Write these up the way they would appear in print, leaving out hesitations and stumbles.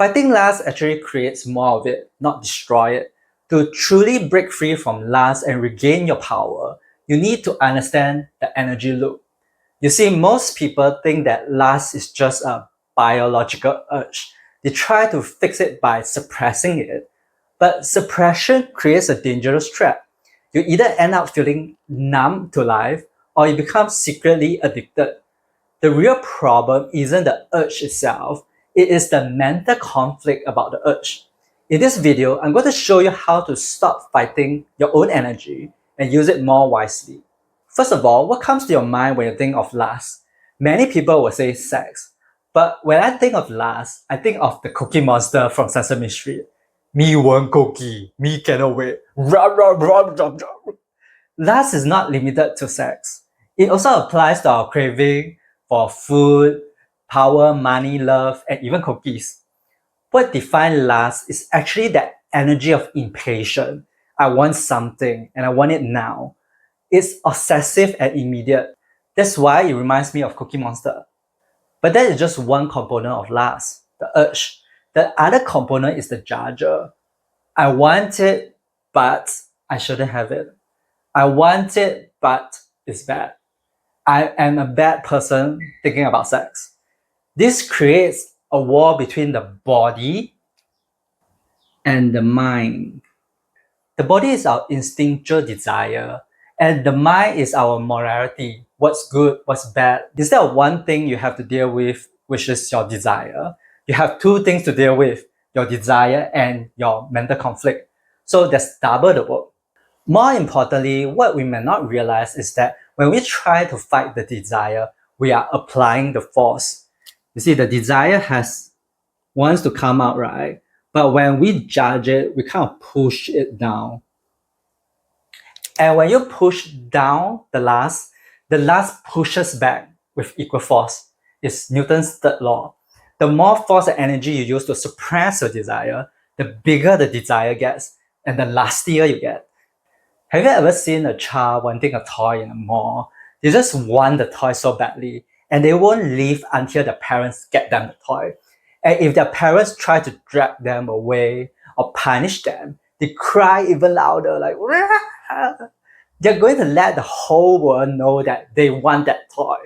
Fighting lust actually creates more of it, not destroy it. To truly break free from lust and regain your power, you need to understand the energy loop. You see, most people think that lust is just a biological urge. They try to fix it by suppressing it. But suppression creates a dangerous trap. You either end up feeling numb to life or you become secretly addicted. The real problem isn't the urge itself, it is the mental conflict about the urge. In this video, I'm going to show you how to stop fighting your own energy and use it more wisely. First of all, what comes to your mind when you think of lust? Many people will say sex. But when I think of lust, I think of the Cookie Monster from Sesame Street. Me want cookie, me cannot wait. Rah, rah, rah, rah, rah. Lust is not limited to sex. It also applies to our craving for food, power, money, love, and even cookies. What defines lust is actually that energy of impatience. I want something and I want it now. It's obsessive and immediate. That's why it reminds me of Cookie Monster. But that is just one component of lust, the urge. The other component is the judger. I want it, but I shouldn't have it. I want it, but it's bad. I am a bad person thinking about sex. This creates a war between the body and the mind. The body is our instinctual desire, and the mind is our morality. What's good, what's bad. Instead of one thing you have to deal with, which is your desire, you have two things to deal with, your desire and your mental conflict. So that's double the work. More importantly, what we may not realize is that when we try to fight the desire, we are applying the force. You see, the desire wants to come out, right? But when we judge it, we kind of push it down. And when you push down the lust pushes back with equal force. It's Newton's third law. The more force and energy you use to suppress your desire, the bigger the desire gets and the lustier you get. Have you ever seen a child wanting a toy in a mall? They just want the toy so badly and they won't leave until the parents get them the toy. And if their parents try to drag them away or punish them, they cry even louder, like, Rah! They're going to let the whole world know that they want that toy.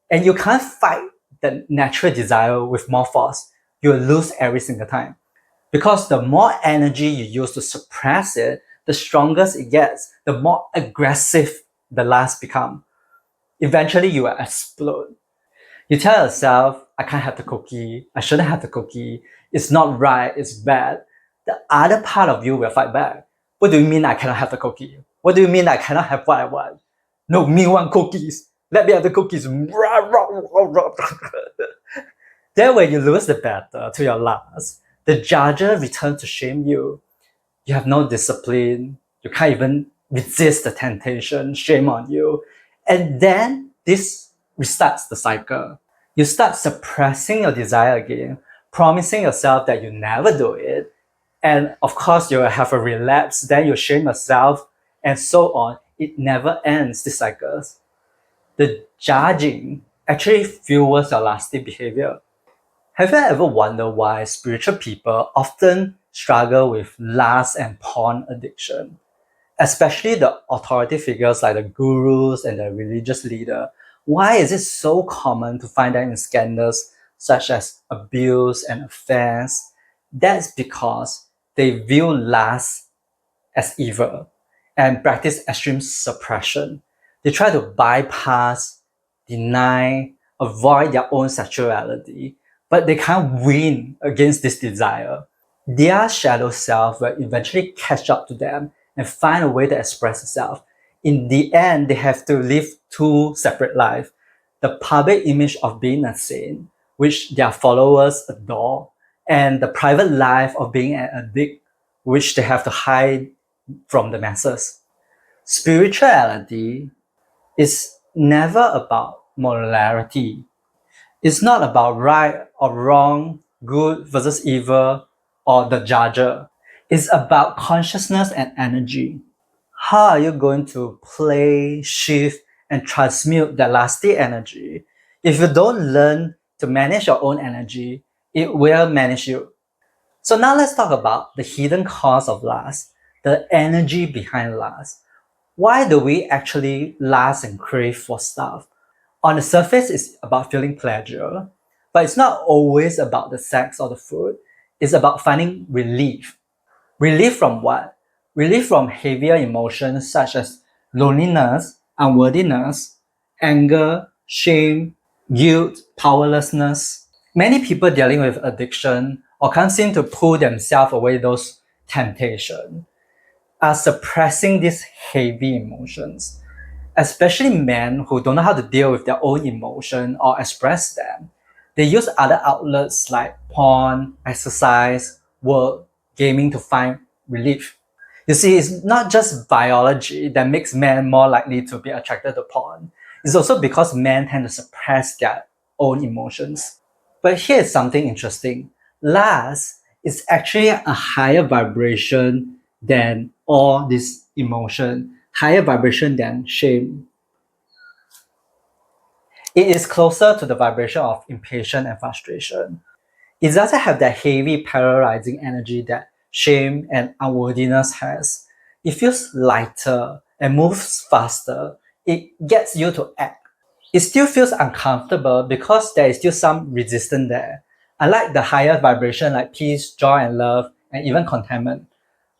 And you can't fight the natural desire with more force. You'll lose every single time. Because the more energy you use to suppress it, the stronger it gets, the more aggressive the lust becomes. Eventually, you will explode. You tell yourself, I can't have the cookie, I shouldn't have the cookie, it's not right, it's bad. The other part of you will fight back. What do you mean I cannot have the cookie? What do you mean I cannot have what I want? No, me want cookies. Let me have the cookies. Then when you lose the battle to your lust, the judger returns to shame you. You have no discipline. You can't even resist the temptation. Shame on you. And then this restarts the cycle. You start suppressing your desire again, promising yourself that you never do it. And of course, you will have a relapse. Then you shame yourself and so on. It never ends, this cycle. The judging actually fuels your lusty behavior. Have you ever wondered why spiritual people often struggle with lust and porn addiction? Especially the authority figures like the gurus and the religious leader. Why is it so common to find them in scandals such as abuse and offense? That's because they view lust as evil and practice extreme suppression. They try to bypass, deny, avoid their own sexuality, but they can't win against this desire. Their shadow self will eventually catch up to them and find a way to express itself. In the end, they have to live two separate lives. The public image of being a saint, which their followers adore, and the private life of being an addict, which they have to hide from the masses. Spirituality is never about morality. It's not about right or wrong, good versus evil, or the judger. It's about consciousness and energy. How are you going to play, shift, and transmute that lusty energy? If you don't learn to manage your own energy, it will manage you. So now let's talk about the hidden cause of lust, the energy behind lust. Why do we actually lust and crave for stuff? On the surface, it's about feeling pleasure, but it's not always about the sex or the food. It's about finding relief. Relief from what? Relief from heavier emotions such as loneliness, unworthiness, anger, shame, guilt, powerlessness. Many people dealing with addiction or can't seem to pull themselves away those temptations are suppressing these heavy emotions, especially men who don't know how to deal with their own emotion or express them. They use other outlets like porn, exercise, work, gaming to find relief. You see, it's not just biology that makes men more likely to be attracted to porn. It's also because men tend to suppress their own emotions. But here's something interesting. Lust is actually a higher vibration than all this emotion, higher vibration than shame. It is closer to the vibration of impatience and frustration. It doesn't have that heavy, paralyzing energy that shame and unworthiness has. It feels lighter and moves faster. It gets you to act. It still feels uncomfortable because there is still some resistance there. Unlike the higher vibration like peace, joy, and love, and even contentment.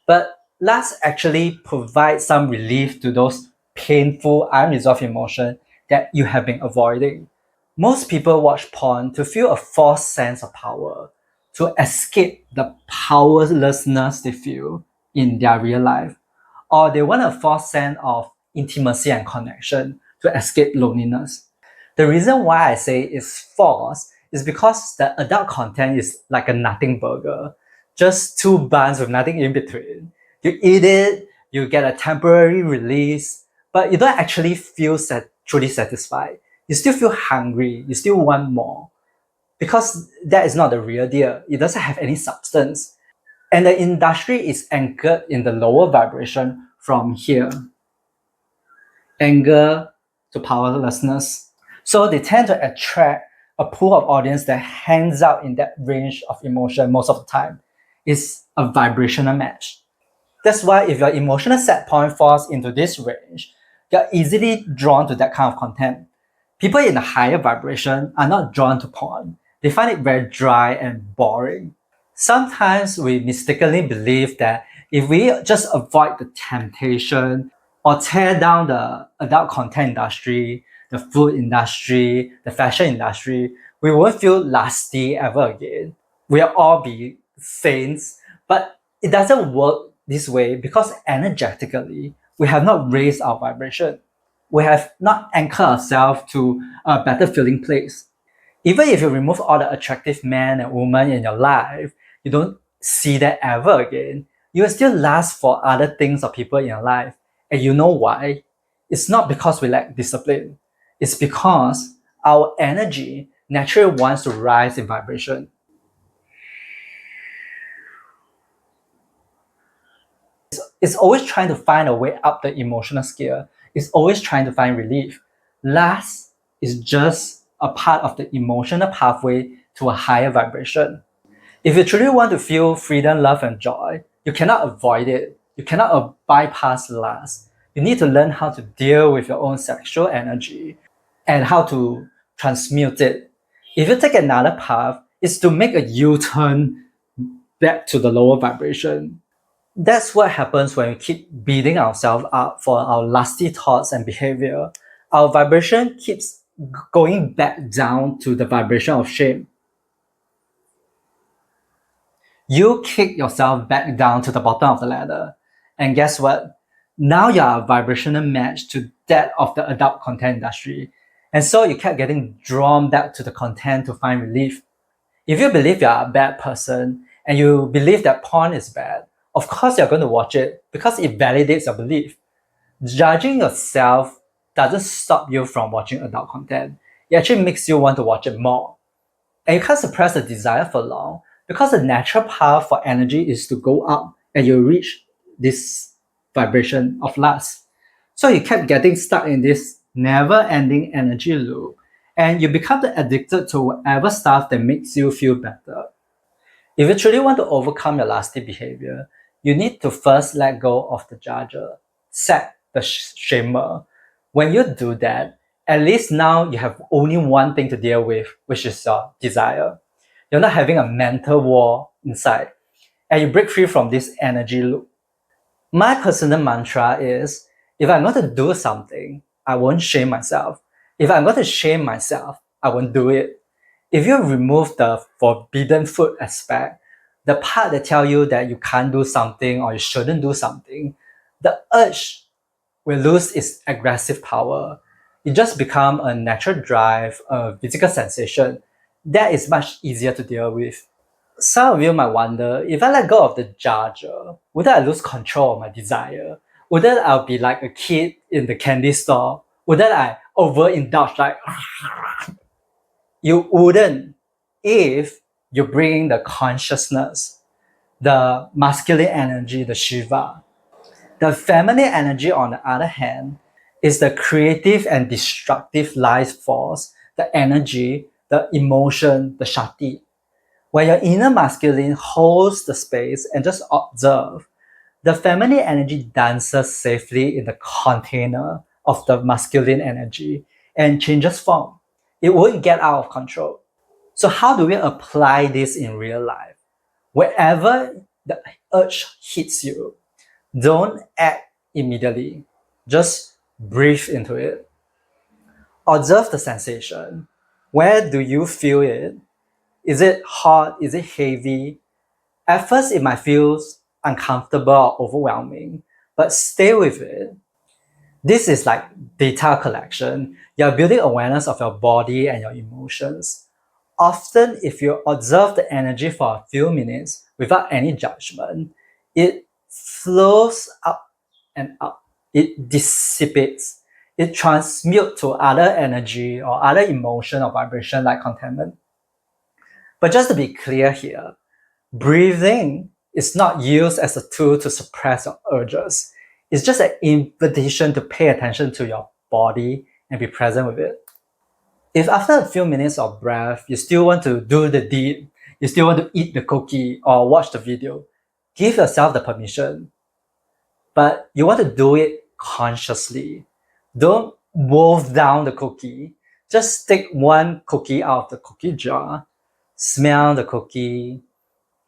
But lust actually provides some relief to those painful, unresolved emotions that you have been avoiding. Most people watch porn to feel a false sense of power, to escape the powerlessness they feel in their real life, or they want a false sense of intimacy and connection to escape loneliness. The reason why I say it's false is because the adult content is like a nothing burger, just two buns with nothing in between. You eat it, you get a temporary release, but you don't actually feel truly satisfied. You still feel hungry, you still want more. Because that is not the real deal. It doesn't have any substance. And the industry is anchored in the lower vibration from here. Anger to powerlessness. So they tend to attract a pool of audience that hangs out in that range of emotion most of the time. It's a vibrational match. That's why if your emotional set point falls into this range, you're easily drawn to that kind of content. People in a higher vibration are not drawn to porn. They find it very dry and boring. Sometimes we mistakenly believe that if we just avoid the temptation or tear down the adult content industry, the food industry, the fashion industry, we won't feel lusty ever again. We'll all be saints, but it doesn't work this way because energetically, we have not raised our vibration. We have not anchored ourselves to a better feeling place. Even if you remove all the attractive men and women in your life, you don't see that ever again. You will still lust for other things or people in your life. And you know why? It's not because we lack discipline. It's because our energy naturally wants to rise in vibration. It's always trying to find a way up the emotional scale. It's always trying to find relief. Lust is just a part of the emotional pathway to a higher vibration. If you truly want to feel freedom, love, and joy, you cannot avoid it. You cannot bypass lust. You need to learn how to deal with your own sexual energy and how to transmute it. If you take another path, it's to make a U-turn back to the lower vibration. That's what happens when we keep beating ourselves up for our lusty thoughts and behavior. Our vibration keeps going back down to the vibration of shame. You kick yourself back down to the bottom of the ladder. And guess what? Now you are a vibrational match to that of the adult content industry. And so you kept getting drawn back to the content to find relief. If you believe you are a bad person and you believe that porn is bad, of course you're going to watch it because it validates your belief. Judging yourself doesn't stop you from watching adult content. It actually makes you want to watch it more. And you can't suppress the desire for long because the natural path for energy is to go up and you reach this vibration of lust. So you kept getting stuck in this never-ending energy loop and you become addicted to whatever stuff that makes you feel better. If you truly want to overcome your lusty behavior, you need to first let go of the judger, set the shamer. When you do that, at least now you have only one thing to deal with, which is your desire. You're not having a mental war inside, and you break free from this energy loop. My personal mantra is, if I'm going to do something, I won't shame myself. If I'm going to shame myself, I won't do it. If you remove the forbidden fruit aspect, the part that tell you that you can't do something or you shouldn't do something, the urge will lose its aggressive power. It just become a natural drive, a physical sensation that is much easier to deal with. Some of you might wonder, if I let go of the judger, would I lose control of my desire? Would I be like a kid in the candy store? Would I overindulge like you wouldn't if you bring the consciousness, the masculine energy, the Shiva. The feminine energy, on the other hand, is the creative and destructive life force, the energy, the emotion, the Shakti. When your inner masculine holds the space and just observe, the feminine energy dances safely in the container of the masculine energy and changes form. It won't get out of control. So how do we apply this in real life? Wherever the urge hits you, don't act immediately. Just breathe into it. Observe the sensation. Where do you feel it? Is it hot? Is it heavy? At first, it might feel uncomfortable or overwhelming, but stay with it. This is like data collection. You're building awareness of your body and your emotions. Often, if you observe the energy for a few minutes without any judgment, it flows up and up. It dissipates. It transmutes to other energy or other emotion or vibration like contentment. But just to be clear here, breathing is not used as a tool to suppress your urges. It's just an invitation to pay attention to your body and be present with it. If after a few minutes of breath, you still want to do the deed, you still want to eat the cookie or watch the video, give yourself the permission. But you want to do it consciously. Don't wolf down the cookie. Just take one cookie out of the cookie jar, smell the cookie,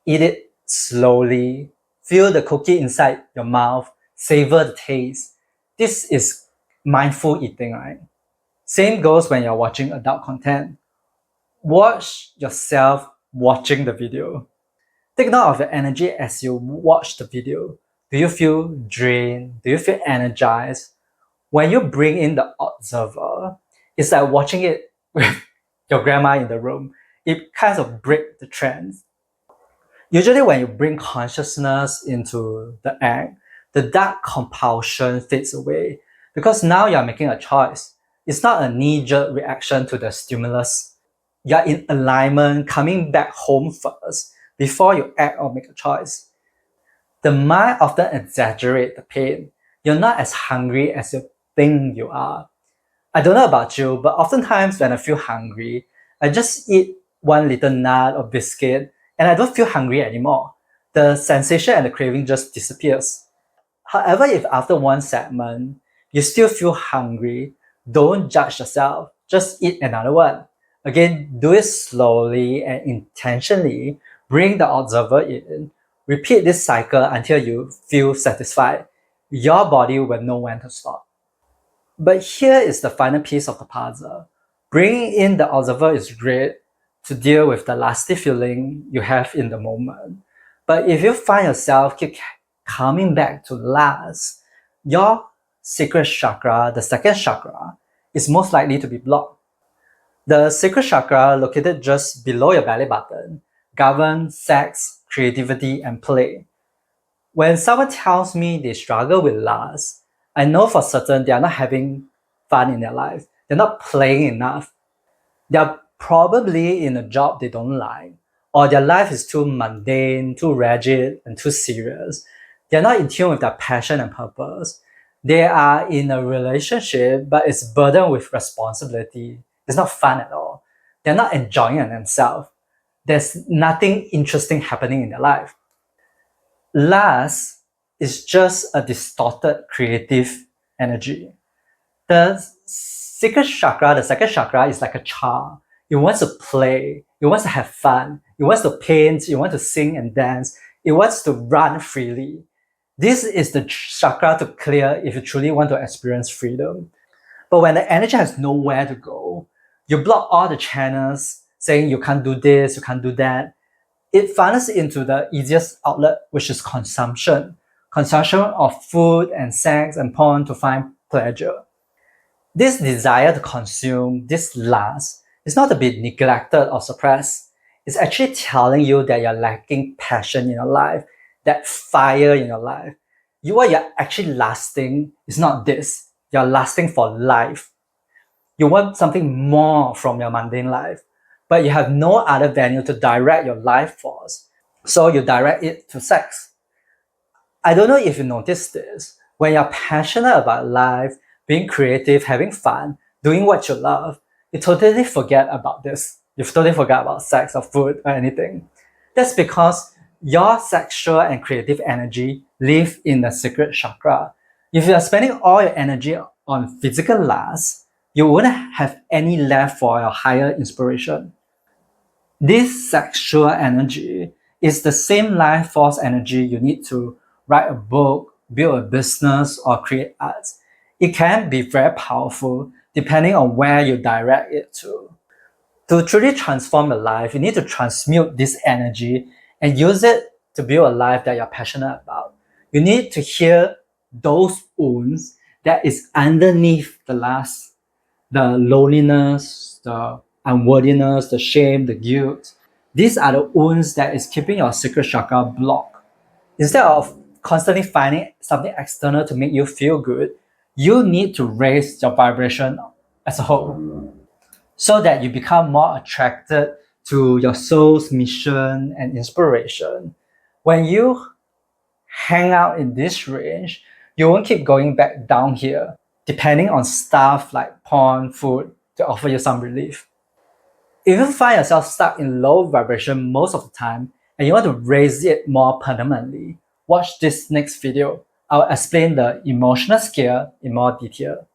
eat it slowly, feel the cookie inside your mouth, savor the taste. This is mindful eating, right? Same goes when you're watching adult content. Watch yourself watching the video. Take note of your energy as you watch the video. Do you feel drained? Do you feel energized? When you bring in the observer, it's like watching it with your grandma in the room. It kind of breaks the trend. Usually when you bring consciousness into the act, the dark compulsion fades away because now you're making a choice. It's not a knee-jerk reaction to the stimulus. You're in alignment, coming back home first before you act or make a choice. The mind often exaggerates the pain. You're not as hungry as you think you are. I don't know about you, but oftentimes when I feel hungry, I just eat one little nut or biscuit and I don't feel hungry anymore. The sensation and the craving just disappears. However, if after one segment, you still feel hungry, don't judge yourself. Just eat another one. Again, do it slowly and intentionally. Bring the observer in. Repeat this cycle until you feel satisfied. Your body will know when to stop. But here is the final piece of the puzzle. Bringing in the observer is great to deal with the lusty feeling you have in the moment. But if you find yourself keep coming back to lust, your sacral chakra, the second chakra, is most likely to be blocked. The sacral chakra, located just below your belly button, governs sex, creativity, and play. When someone tells me they struggle with lust, I know for certain they are not having fun in their life. They're not playing enough. They're probably in a job they don't like, or their life is too mundane, too rigid, and too serious. They're not in tune with their passion and purpose. They are in a relationship, but it's burdened with responsibility. It's not fun at all. They're not enjoying themselves. there's nothing interesting happening in their life. Lust is just a distorted creative energy. The second chakra is like a child. It wants to play, it wants to have fun, it wants to paint, it wants to sing and dance, it wants to run freely. This is the chakra to clear if you truly want to experience freedom. But when the energy has nowhere to go, you block all the channels saying you can't do this, you can't do that. It funnels into the easiest outlet, which is consumption. Consumption of food and sex and porn to find pleasure. This desire to consume, this lust, is not to be neglected or suppressed. It's actually telling you that you're lacking passion in your life, that fire in your life. What you're actually lasting is not this. You're lasting for life. You want something more from your mundane life, but you have no other venue to direct your life force. So you direct it to sex. I don't know if you noticed this. When you're passionate about life, being creative, having fun, doing what you love, you totally forget about this. You totally forget about sex or food or anything. That's because your sexual and creative energy live in the sacral chakra. If you are spending all your energy on physical lust, you wouldn't have any left for your higher inspiration. This sexual energy is the same life force energy you need to write a book, build a business, or create art. It can be very powerful depending on where you direct it to. To truly transform your life, you need to transmute this energy and use it to build a life that you're passionate about. You need to heal those wounds that is underneath the lust, the loneliness, the unworthiness, the shame, the guilt. These are the wounds that is keeping your sacral chakra blocked. Instead of constantly finding something external to make you feel good, you need to raise your vibration as a whole so that you become more attracted to your soul's mission and inspiration. When you hang out in this range, you won't keep going back down here, depending on stuff like porn, food, to offer you some relief. If you find yourself stuck in low vibration most of the time and you want to raise it more permanently, watch this next video. I'll explain the emotional scale in more detail.